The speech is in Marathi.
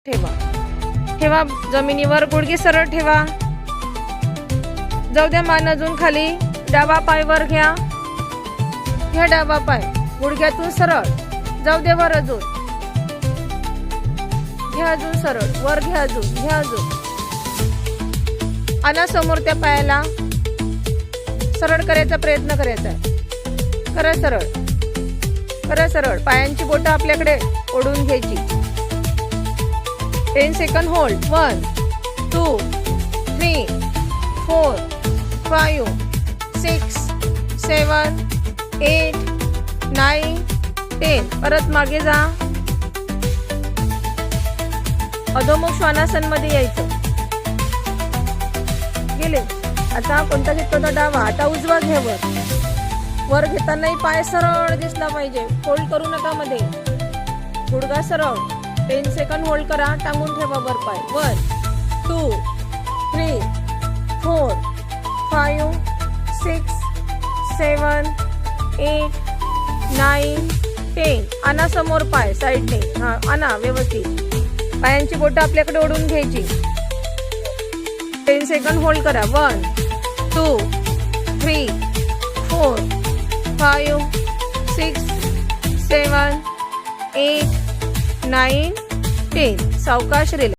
ठेवा. ठेवा जमिनीवर, गुडघे सरळ ठेवा. जाऊ द्या मान अजून खाली. डावा पाय वर घ्या. घ्या डावा पाय गुडघ्यातून सरळ. जाऊ दे वर अजून. घ्या अजून सरळ वर. घ्या अजून. घ्या अजून. आणा समोर त्या पायाला. सरळ करायचा प्रयत्न करायचा. करा सरळ. करा सरळ. पायांची बोटं आपल्याकडे ओढून घ्यायची. 10 सेकंड होल्ड. 1 2 3 4 5 6 7 8 9 10. परत मागे जा. अधोमुख श्वानासन मध्ये यायचं. गेले. आता कोणता घेतो तो डावा. आता उजवा घ्या वर. वर घेतानाही पाय सरळ दिसला पाहिजे. फोल्ड करू नका मध्ये. गुडघा सरळ. 10 सेकंड होल्ड करा. टांगून ठेवा वर पाय. 1 2 3 4 5 6 7 8 9 10. आणा समोर पाय साईडने. हा आणा व्यवस्थित. पायांची बोटं आपल्याकडे ओढून घ्यायची. 10 सेकंड होल्ड करा. 1 2 3 4 5 6 7 8 9 10. सावकाश रिलॅक्स.